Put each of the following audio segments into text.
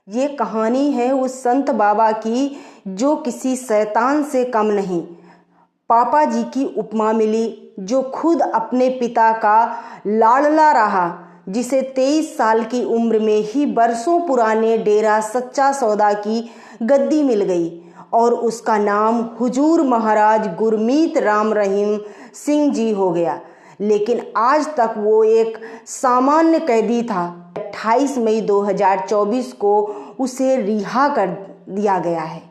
ये कहानी है उस संत बाबा की जो किसी शैतान से कम नहीं। पापा जी की उपमा मिली जो खुद अपने पिता का लाडला रहा, जिसे 23 साल की उम्र में ही बरसों पुराने डेरा सच्चा सौदा की गद्दी मिल गई और उसका नाम हुजूर महाराज गुरमीत राम रहीम सिंह जी हो गया। लेकिन आज तक वो एक सामान्य कैदी था। 28 मई 2024 को उसे रिहा कर दिया गया है।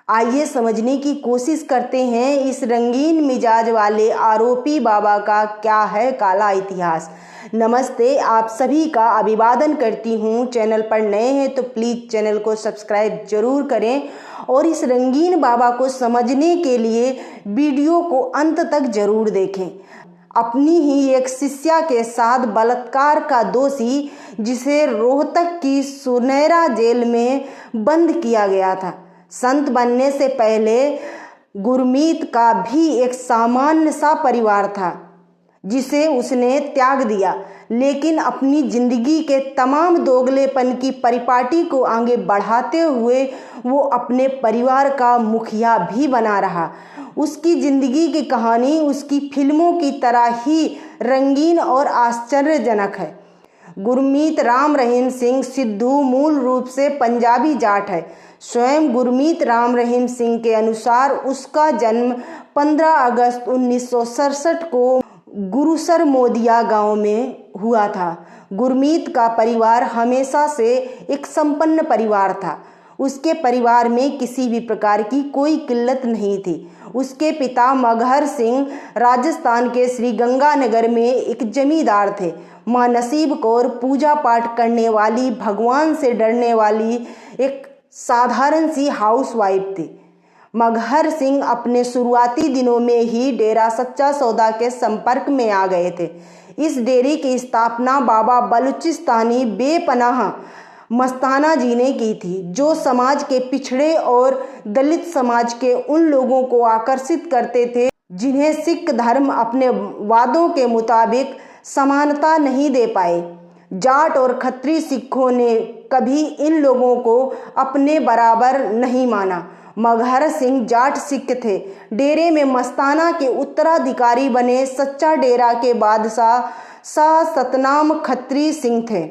आइए समझने की कोशिश करते हैं इस रंगीन मिजाज वाले आरोपी बाबा का क्या है काला इतिहास। नमस्ते, आप सभी का अभिवादन करती हूँ। चैनल पर नए हैं तो प्लीज़ चैनल को सब्सक्राइब जरूर करें और इस रंगीन बाबा को समझने के लिए वीडियो को अंत तक जरूर देखें। अपनी ही एक शिष्या के साथ बलात्कार का दोषी, जिसे रोहतक की सुनहरा जेल में बंद किया गया था। संत बनने से पहले गुरमीत का भी एक सामान्य सा परिवार था जिसे उसने त्याग दिया, लेकिन अपनी जिंदगी के तमाम दोगलेपन की परिपाटी को आगे बढ़ाते हुए वो अपने परिवार का मुखिया भी बना रहा। उसकी जिंदगी की कहानी उसकी फिल्मों की तरह ही रंगीन और आश्चर्यजनक है। गुरमीत राम रहीम सिंह सिद्धू मूल रूप से पंजाबी जाट है। स्वयं गुरमीत राम रहीम सिंह के अनुसार उसका जन्म 15 अगस्त 1967 को गुरुसर मोदिया गांव में हुआ था। गुरमीत का परिवार हमेशा से एक संपन्न परिवार था। उसके परिवार में किसी भी प्रकार की कोई किल्लत नहीं थी। उसके पिता मगहर सिंह राजस्थान के श्री गंगानगर में एक जमींदार थे। माँ नसीब कौर पूजा पाठ करने वाली, भगवान से डरने वाली एक साधारण सी हाउसवाइफ थी। मगहर सिंह अपने शुरुआती दिनों में ही डेरा सच्चा सौदा के संपर्क में आ गए थे। इस डेरे की स्थापना बाबा बलूचिस्तानी बेपनाह मस्ताना जी ने की थी, जो समाज के पिछड़े और दलित समाज के उन लोगों को आकर्षित करते थे जिन्हें सिख धर्म अपने वादों के मुताबिक समानता नहीं दे पाए। जाट और खत्री सिखों ने कभी इन लोगों को अपने बराबर नहीं माना। मगहर सिंह जाट सिख थे। डेरे में मस्ताना के उत्तराधिकारी बने सच्चा डेरा के बादशाह शाह सतनाम खत्री सिंह थे।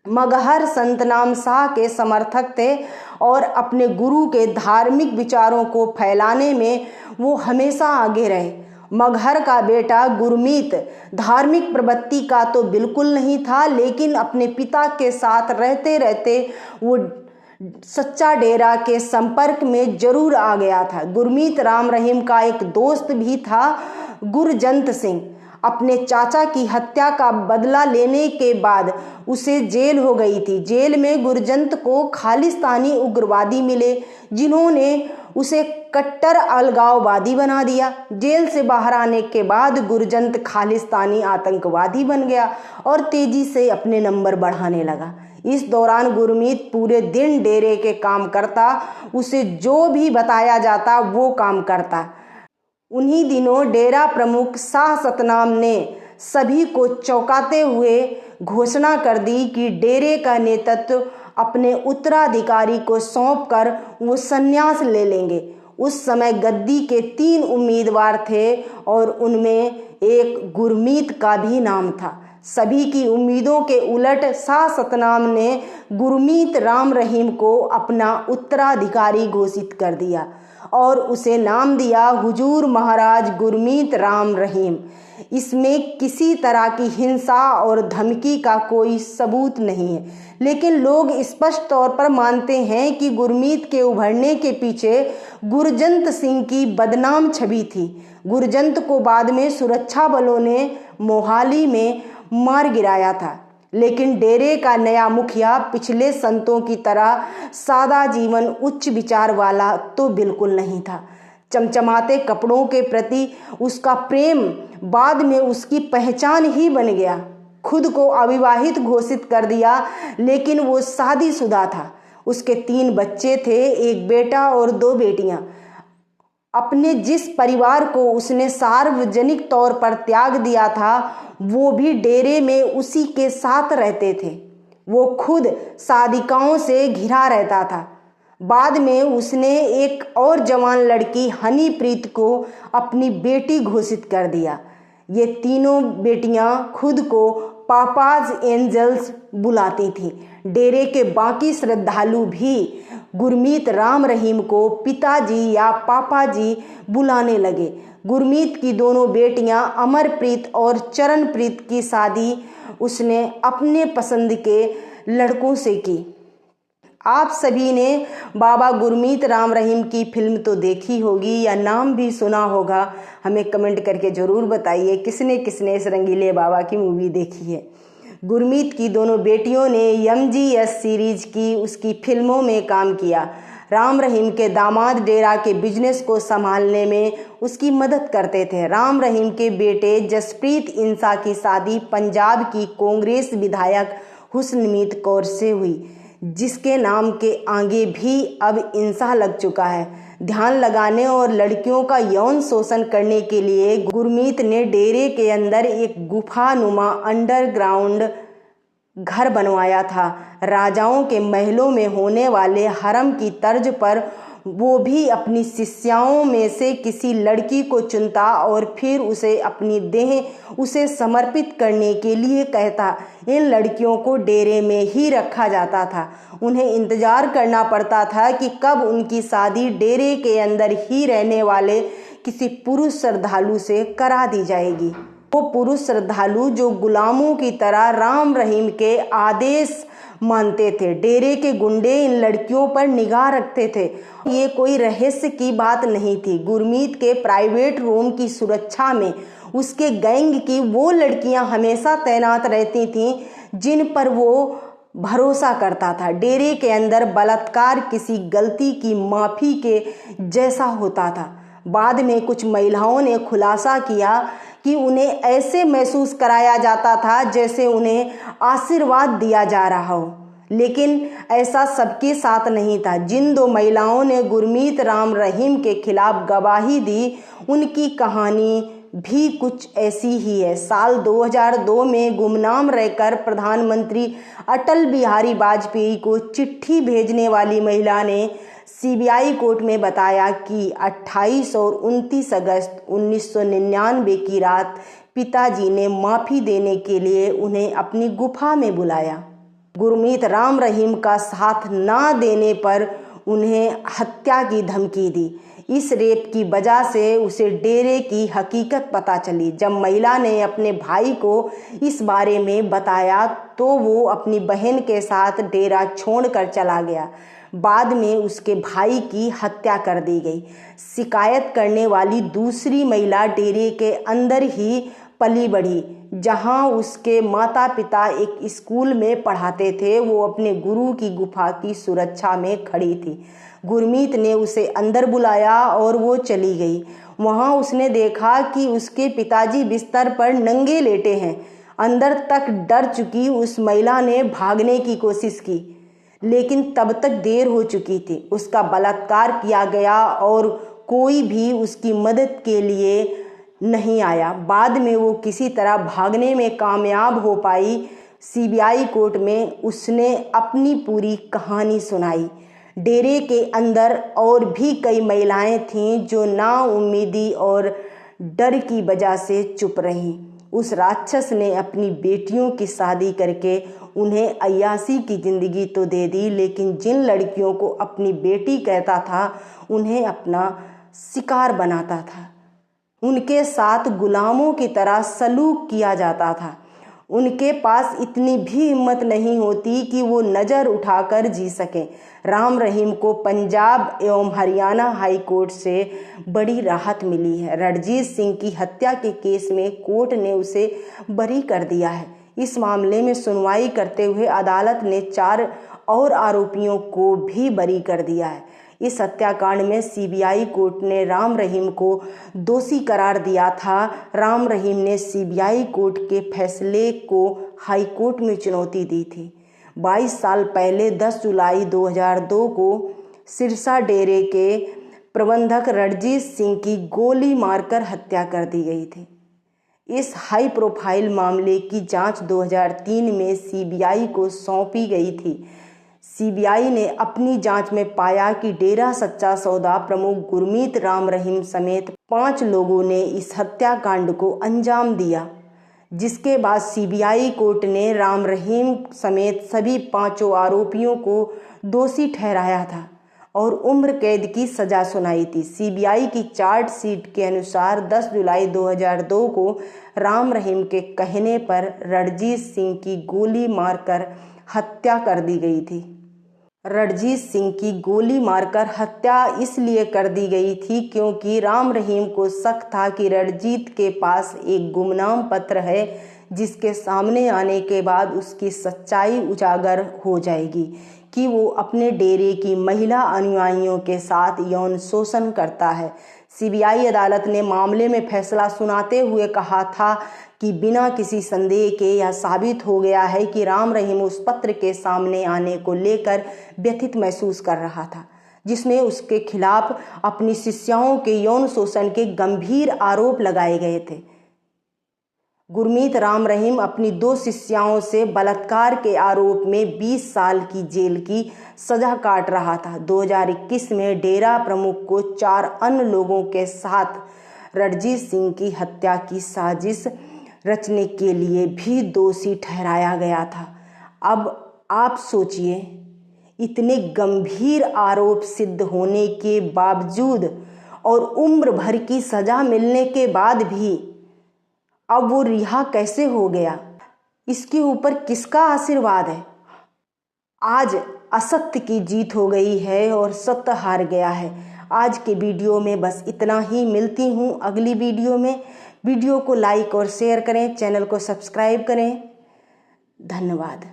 मगहर संतनाम शाह के समर्थक थे और अपने गुरु के धार्मिक विचारों को फैलाने में वो हमेशा आगे रहे। मगहर का बेटा गुरमीत धार्मिक प्रवृत्ति का तो बिल्कुल नहीं था, लेकिन अपने पिता के साथ रहते रहते वो सच्चा डेरा के संपर्क में जरूर आ गया था। गुरमीत राम रहीम का एक दोस्त भी था, गुरजंत सिंह। अपने चाचा की हत्या का बदला लेने के बाद उसे जेल हो गई थी। जेल में गुरजंत को खालिस्तानी उग्रवादी मिले, जिन्होंने उसे कट्टर अलगाववादी बना दिया। जेल से बाहर आने के बाद गुरजंत खालिस्तानी आतंकवादी बन गया और तेजी से अपने नंबर बढ़ाने लगा। इस दौरान गुरमीत पूरे दिन डेरे के काम करता, उसे जो भी बताया जाता वो काम करता। उन्हीं दिनों डेरा प्रमुख शाह सतनाम ने सभी को चौंकाते हुए घोषणा कर दी कि डेरे का नेतृत्व अपने उत्तराधिकारी को सौंपकर वो संन्यास ले लेंगे। उस समय गद्दी के 3 उम्मीदवार थे और उनमें एक गुरमीत का भी नाम था। सभी की उम्मीदों के उलट शाह सतनाम ने गुरमीत राम रहीम को अपना उत्तराधिकारी घोषित कर दिया और उसे नाम दिया हुजूर महाराज गुरमीत राम रहीम। इसमें किसी तरह की हिंसा और धमकी का कोई सबूत नहीं है, लेकिन लोग स्पष्ट तौर पर मानते हैं कि गुरमीत के उभरने के पीछे गुरजंत सिंह की बदनाम छवि थी। गुरजंत को बाद में सुरक्षा बलों ने मोहाली में मार गिराया था, लेकिन डेरे का नया मुखिया पिछले संतों की तरह सादा जीवन उच्च विचार वाला तो बिल्कुल नहीं था। चमचमाते कपड़ों के प्रति उसका प्रेम बाद में उसकी पहचान ही बन गया। खुद को अविवाहित घोषित कर दिया, लेकिन वो शादीशुदा था। उसके 3 बच्चे थे, एक बेटा और 2 बेटियां। अपने जिस परिवार को उसने सार्वजनिक तौर पर त्याग दिया था, वो भी डेरे में उसी के साथ रहते थे। वो खुद सादिकाओं से घिरा रहता था। बाद में उसने एक और जवान लड़की हनीप्रीत को अपनी बेटी घोषित कर दिया। ये तीनों बेटियां खुद को पापाज एंजल्स बुलाती थीं। डेरे के बाकी श्रद्धालु भी गुरमीत राम रहीम को पिताजी या पापा जी बुलाने लगे। गुरमीत की दोनों बेटियां अमरप्रीत और चरणप्रीत की शादी उसने अपने पसंद के लड़कों से की। आप सभी ने बाबा गुरमीत राम रहीम की फिल्म तो देखी होगी या नाम भी सुना होगा। हमें कमेंट करके ज़रूर बताइए किसने किसने इस रंगीले बाबा की मूवी देखी है। गुरमीत की दोनों बेटियों ने MGS सीरीज की उसकी फिल्मों में काम किया। राम रहीम के दामाद डेरा के बिजनेस को संभालने में उसकी मदद करते थे। राम रहीम के बेटे जसप्रीत इंसा की शादी पंजाब की कांग्रेस विधायक हुस्नमीत कौर से हुई, जिसके नाम के आगे भी अब इंसा लग चुका है। ध्यान लगाने और लड़कियों का यौन शोषण करने के लिए गुरमीत ने डेरे के अंदर एक गुफानुमा अंडरग्राउंड घर बनवाया था। राजाओं के महलों में होने वाले हरम की तर्ज पर वो भी अपनी शिष्याओं में से किसी लड़की को चुनता और फिर उसे अपनी देह उसे समर्पित करने के लिए कहता। इन लड़कियों को डेरे में ही रखा जाता था। उन्हें इंतजार करना पड़ता था कि कब उनकी शादी डेरे के अंदर ही रहने वाले किसी पुरुष श्रद्धालु से करा दी जाएगी। वो पुरुष श्रद्धालु जो गुलामों की तरह राम रहीम के आदेश मानते थे। डेरे के गुंडे इन लड़कियों पर निगाह रखते थे। ये कोई रहस्य की बात नहीं थी। गुरमीत के प्राइवेट रूम की सुरक्षा में उसके गैंग की वो लड़कियां हमेशा तैनात रहती थीं जिन पर वो भरोसा करता था। डेरे के अंदर बलात्कार किसी गलती की माफी के जैसा होता था। बाद में कुछ महिलाओं ने खुलासा किया कि उन्हें ऐसे महसूस कराया जाता था जैसे उन्हें आशीर्वाद दिया जा रहा हो, लेकिन ऐसा सबके साथ नहीं था। जिन दो महिलाओं ने गुरमीत राम रहीम के खिलाफ गवाही दी, उनकी कहानी भी कुछ ऐसी ही है। साल 2002 में गुमनाम रहकर प्रधानमंत्री अटल बिहारी वाजपेयी को चिट्ठी भेजने वाली महिला ने CBI कोर्ट में बताया कि 28 और 29 अगस्त 1999 की रात पिताजी ने माफ़ी देने के लिए उन्हें अपनी गुफा में बुलाया। गुरमीत राम रहीम का साथ ना देने पर उन्हें हत्या की धमकी दी। इस रेप की वजह से उसे डेरे की हकीकत पता चली। जब महिला ने अपने भाई को इस बारे में बताया तो वो अपनी बहन के साथ डेरा छोड़कर चला गया। बाद में उसके भाई की हत्या कर दी गई। शिकायत करने वाली दूसरी महिला डेरे के अंदर ही पली बढ़ी, जहां उसके माता पिता एक स्कूल में पढ़ाते थे। वो अपने गुरु की गुफा की सुरक्षा में खड़ी थी। गुरमीत ने उसे अंदर बुलाया और वो चली गई। वहां उसने देखा कि उसके पिताजी बिस्तर पर नंगे लेटे हैं। अंदर तक डर चुकी उस महिला ने भागने की कोशिश की, लेकिन तब तक देर हो चुकी थी। उसका बलात्कार किया गया और कोई भी उसकी मदद के लिए नहीं आया। बाद में वो किसी तरह भागने में कामयाब हो पाई। CBI कोर्ट में उसने अपनी पूरी कहानी सुनाई। डेरे के अंदर और भी कई महिलाएं थीं जो नाउम्मीदी और डर की वजह से चुप रहीं। उस राक्षस ने अपनी बेटियों की शादी करके उन्हें अय्याशी की जिंदगी तो दे दी, लेकिन जिन लड़कियों को अपनी बेटी कहता था उन्हें अपना शिकार बनाता था। उनके साथ गुलामों की तरह सलूक किया जाता था। उनके पास इतनी भी हिम्मत नहीं होती कि वो नज़र उठाकर जी सकें। राम रहीम को पंजाब एवं हरियाणा हाई कोर्ट से बड़ी राहत मिली है। रणजीत सिंह की हत्या के केस में कोर्ट ने उसे बरी कर दिया है। इस मामले में सुनवाई करते हुए अदालत ने 4 और आरोपियों को भी बरी कर दिया है। इस हत्याकांड में CBI कोर्ट ने राम रहीम को दोषी करार दिया था। राम रहीम ने CBI कोर्ट के फैसले को हाई कोर्ट में चुनौती दी थी। 22 साल पहले 10 जुलाई 2002 को सिरसा डेरे के प्रबंधक रणजीत सिंह की गोली मारकर हत्या कर दी गई थी। इस हाई प्रोफाइल मामले की जांच 2003 में सीबीआई को सौंपी गई थी। सीबीआई ने अपनी जांच में पाया कि डेरा सच्चा सौदा प्रमुख गुरमीत राम रहीम समेत 5 लोगों ने इस हत्याकांड को अंजाम दिया, जिसके बाद सीबीआई कोर्ट ने राम रहीम समेत सभी 5 आरोपियों को दोषी ठहराया था और उम्र कैद की सजा सुनाई थी। सीबीआई की चार्जशीट के अनुसार 10 जुलाई 2002 को राम रहीम के कहने पर रणजीत सिंह की गोली मारकर हत्या कर दी गई थी। रणजीत सिंह की गोली मारकर हत्या इसलिए कर दी गई थी क्योंकि राम रहीम को शक था कि रणजीत के पास एक गुमनाम पत्र है जिसके सामने आने के बाद उसकी सच्चाई उजागर हो जाएगी कि वो अपने डेरे की महिला अनुयायियों के साथ यौन शोषण करता है। सीबीआई अदालत ने मामले में फैसला सुनाते हुए कहा था कि बिना किसी संदेह के यह साबित हो गया है कि राम रहीम उस पत्र के सामने आने को लेकर व्यथित महसूस कर रहा था, जिसमें उसके खिलाफ अपनी शिष्याओं के यौन शोषण के गंभीर आरोप लगाए गए थे। गुरमीत राम रहीम अपनी 2 शिष्याओं से बलात्कार के आरोप में 20 साल की जेल की सजा काट रहा था। 2021 में डेरा प्रमुख को 4 अन्य लोगों के साथ रणजीत सिंह की हत्या की साजिश रचने के लिए भी दोषी ठहराया गया था। अब आप सोचिए, इतने गंभीर आरोप सिद्ध होने के बावजूद और उम्र भर की सजा मिलने के बाद भी अब वो रिहा कैसे हो गया? इसके ऊपर किसका आशीर्वाद है? आज असत्य की जीत हो गई है और सत्य हार गया है। आज के वीडियो में बस इतना ही। मिलती हूँ अगली वीडियो में। वीडियो को लाइक और शेयर करें, चैनल को सब्सक्राइब करें। धन्यवाद।